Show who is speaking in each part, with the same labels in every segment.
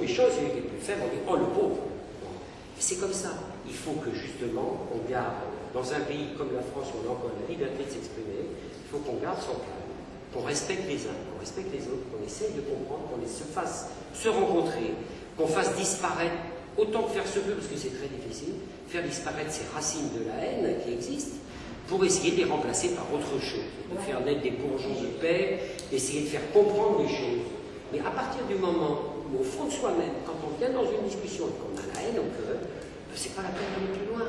Speaker 1: les choses, et les plus faibles, on dit « oh le pauvre ». C'est comme ça. Il faut que justement, on garde, dans un pays comme la France où on a encore la liberté de s'exprimer, il faut qu'on garde son calme, qu'on respecte les uns, qu'on respecte les autres, qu'on essaye de comprendre, qu'on se fasse se rencontrer, qu'on fasse disparaître, autant que faire se peut, parce que c'est très difficile, faire disparaître ces racines de la haine qui existent, pour essayer de les remplacer par autre chose, de faire naître des bourgeons de paix, d'essayer de faire comprendre les choses. Mais à partir du moment où, au fond de soi-même, quand on vient dans une discussion et qu'on a la haine au cœur, c'est pas la peine d'aller plus loin.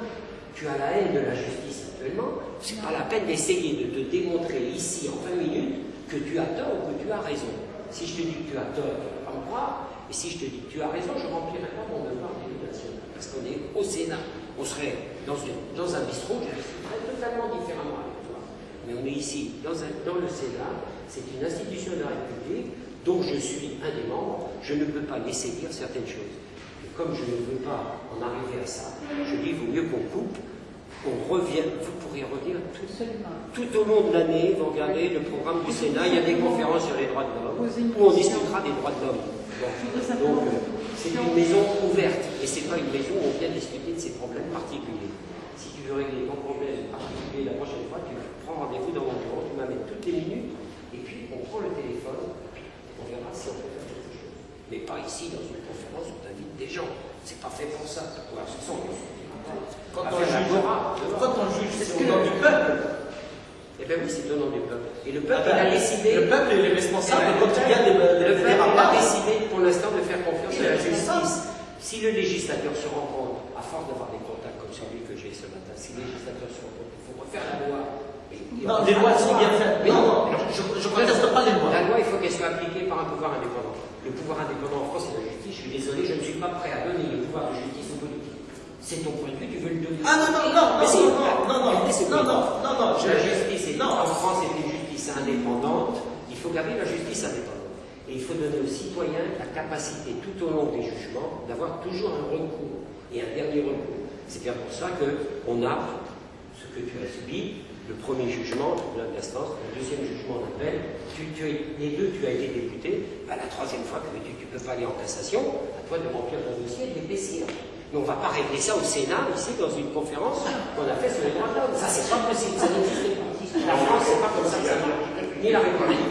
Speaker 1: Tu as la haine de la justice actuellement, c'est pas la peine d'essayer de te démontrer ici, en 20 minutes, que tu as tort ou que tu as raison. Si je te dis que tu as tort, tu ne vas pas me croire, et si je te dis que tu as raison, je ne remplirai pas mon devoir d'éducation. Parce qu'on est au Sénat. On serait dans un bistrot, je discuterais totalement différemment avec toi. Mais on est ici, dans le Sénat, c'est une institution de la République, dont je suis un des membres, je ne peux pas laisser dire certaines choses. Et comme je ne veux pas en arriver à ça, je dis, il vaut mieux qu'on coupe, qu'on revienne, vous pourriez revenir tout au long de l'année, vous regardez le programme du Sénat, il y a des conférences sur les droits de l'homme, où on discutera des droits de l'homme. Donc, c'est une maison ouverte, et ce n'est pas une maison où on vient discuter de ces problèmes particuliers. Si tu veux régler ton problème particulier la prochaine fois, tu prends rendez-vous dans mon bureau, tu m'amènes toutes les minutes, et puis on prend le téléphone, on verra si on peut faire quelque chose. Mais pas ici, dans une conférence, on invite des gens. C'est pas fait pour ça. Voilà, ce sont
Speaker 2: quand on juge, c'est au nom du peuple.
Speaker 1: Eh bien oui, c'est au nom du peuple. Et le peuple a décidé.
Speaker 2: Le peuple est responsable quand il y a des
Speaker 1: Le peuple a décidé pour l'instant de faire confiance à la justice. Si le législateur se rend compte, à force d'avoir des contacts comme celui que j'ai ce matin, si le législateur se rend compte, il faut refaire la loi.
Speaker 2: Non, les lois sont bien faites. Non, je ne conteste pas les lois.
Speaker 1: La loi, il faut qu'elle soit appliquée par un pouvoir indépendant. Le pouvoir indépendant en France, c'est la justice. Je suis désolé, je ne suis pas prêt à donner le pouvoir de justice aux politiques. C'est ton point de vue, tu veux le donner.
Speaker 2: Ah non, non, non,
Speaker 1: mais
Speaker 2: non,
Speaker 1: la justice en France est une justice indépendante. Il faut garder la justice indépendante. Et il faut donner aux citoyens la capacité, tout au long des jugements, d'avoir toujours un recours et un dernier recours. C'est bien pour ça qu'on a ce que tu as subi, le premier jugement, le tribunal d'instance, le deuxième jugement en appel. Les deux, tu as été député. La troisième fois que tu ne peux pas aller en cassation, à toi de remplir ton dossier et de l'épaissir. Mais on ne va pas régler ça au Sénat, ici, dans une conférence qu'on a fait sur les droits de l'homme. Ça, c'est pas possible, ça n'existe pas. La France, c'est pas comme ça que ça marche. Ni la République.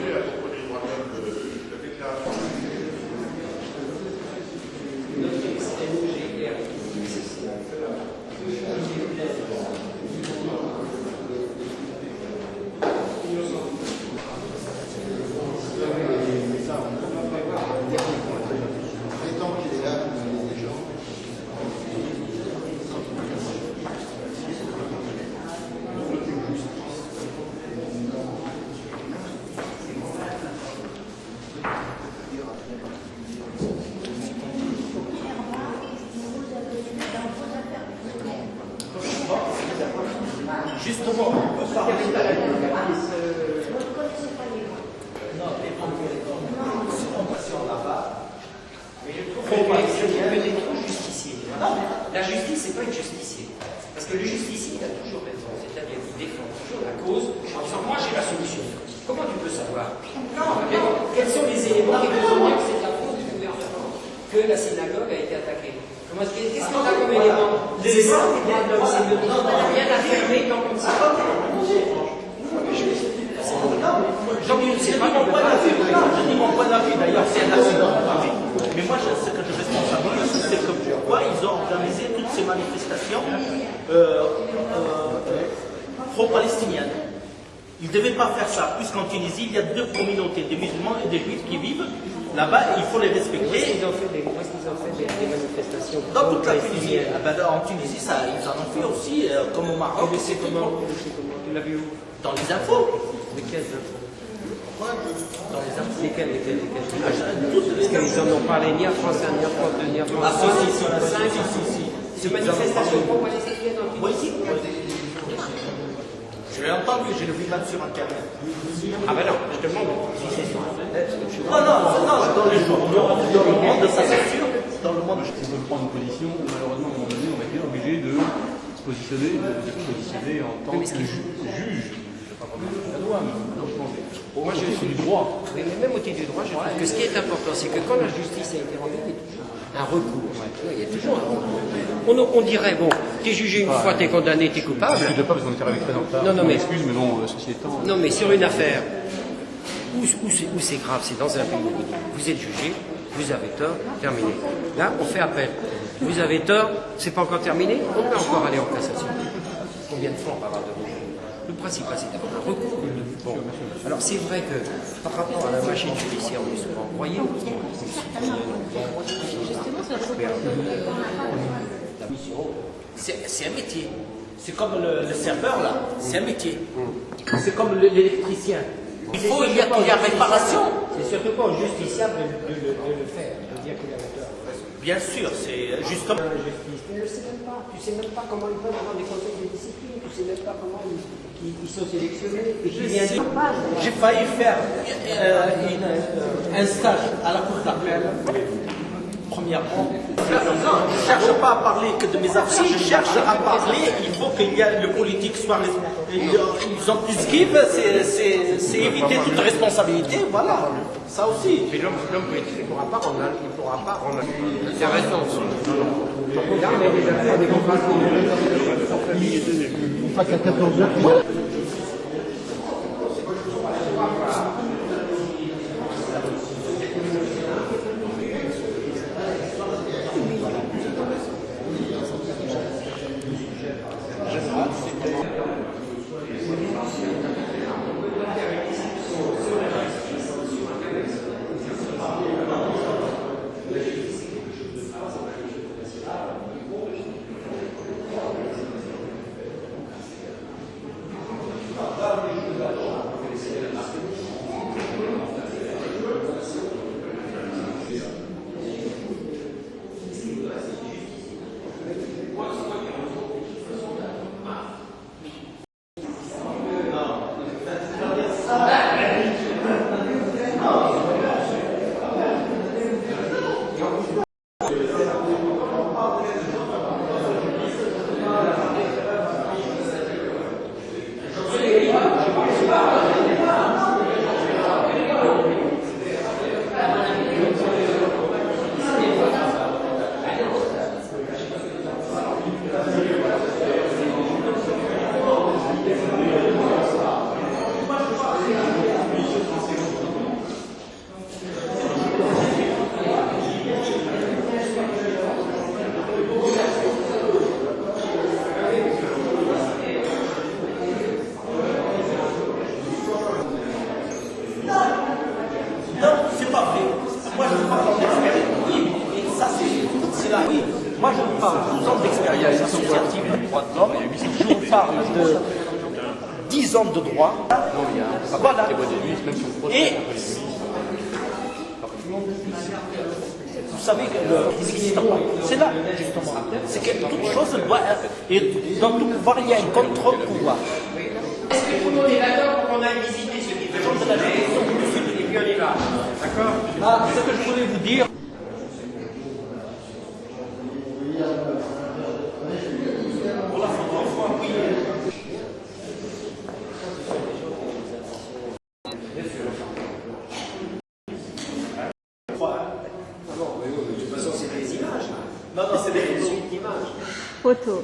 Speaker 2: Justement, on peut parler de la là-bas.
Speaker 1: Mais je trouve que tu es trop justicier. La justice, c'est pas une justicier. Parce que le justicier, il a toujours raison. C'est-à-dire qu'il défend toujours la cause en disant moi j'ai la solution. Comment tu peux savoir? Quels sont les éléments qui te font dire que c'est la faute du gouvernement que la synagogue a été attaquée? Qu'est-ce qu'on a comme élément? C'est ça, les droits de l'homme, c'est le droit. On n'a rien à fermer tant qu'on ne sait pas.
Speaker 2: C'est pas mon point d'avis. Je dis mon point d'avis, d'ailleurs, c'est un accident. Mais moi, ce que je responsabilise, c'est que pourquoi ils ont organisé toutes ces manifestations pro-palestiniennes. Ils ne devaient pas faire ça, puisqu'en Tunisie, il y a deux communautés, des musulmans et des juifs qui vivent. Là-bas, il faut les respecter.
Speaker 1: Où est-ce qu'ils ont fait des manifestations?
Speaker 2: Dans toute la Tunisie. En Tunisie, ils en ont fait aussi, comme au Maroc.
Speaker 1: C'est comment? Tu l'as vu où?
Speaker 2: Dans les infos.
Speaker 1: De quelles infos?
Speaker 2: Dans les infos.
Speaker 1: Lesquelles? Parce qu'ils en ont parlé ni à France 1, ni à France 2, ni à France 5. Ces manifestations pro-palestiniennes en Tunisie?
Speaker 2: Je l'ai entendu, j'ai le vu même sur Internet.
Speaker 1: Ah ben non, je te demande si c'est sur Internet.
Speaker 2: Non, dans les journaux, dans le monde, ça c'est sûr. Dans le monde,
Speaker 3: on peut prendre une position où malheureusement, à un moment donné, on va être obligé de se positionner, en tant que juge. Je ne vais pas prendre la loi, mais
Speaker 1: moi je suis
Speaker 3: du droit.
Speaker 1: Oui, mais même au titre du droit, je trouve que ce qui est important, c'est que quand la justice a été rendue, elle est toujours Un recours. Ouais, il y a toujours un recours. On dirait, bon, t'es jugé une fois, t'es condamné, t'es coupable.
Speaker 3: Je ne pas parce qu'on était arrivé très en retard.
Speaker 1: Non, mais...
Speaker 3: Excuse, mais non, ceci étant...
Speaker 1: Non, mais sur une affaire où c'est grave, c'est dans un pays où vous êtes jugé, vous avez tort, terminé. Là, on fait appel. Vous avez tort, c'est pas encore terminé, on peut encore aller en cassation. Combien de fois on va avoir de recours? Le principal, c'est d'avoir un recours. Bon. Alors, c'est vrai que par rapport à la machine judiciaire, on est souvent broyé.
Speaker 2: C'est un métier. C'est comme le serveur là, c'est un métier. C'est comme l'électricien. Il y a réparation.
Speaker 1: C'est surtout pas justiciable de le faire, de dire qu'il a tort.
Speaker 2: Bien sûr, c'est justement.
Speaker 1: Tu ne sais même pas. Tu sais même pas comment ils peuvent avoir des conseils de discipline. Tu sais même pas comment ils sont sélectionnés.
Speaker 2: J'ai failli faire un stage à la cour d'appel. Premièrement, je ne cherche pas à parler que de mes affaires, je cherche à parler, il faut qu'il y ait le politique soit ils ont plus qu'ils c'est éviter toute responsabilité, voilà. Ça aussi.
Speaker 1: Mais l'homme politique, il ne pourra pas rendre intéressant. Non, mais les affaires des contrats.
Speaker 2: Moi, je parle 12 ans d'expérience associative de droit de l'homme. Je parle de 10 ans de droit. Voilà. Et vous savez que n'existe pas. C'est là, justement. C'est que toute chose doit être. Et dans tout pouvoir, il y a un contre-pouvoir.
Speaker 1: Est-ce que tout le monde est d'accord pour qu'on aille visiter ce livre de la et puis on y va. D'accord?
Speaker 2: Ah, ce que je voulais vous dire.
Speaker 1: De toute façon, c'est des images.
Speaker 2: Non, c'est des
Speaker 1: suites d'images.
Speaker 4: Photo.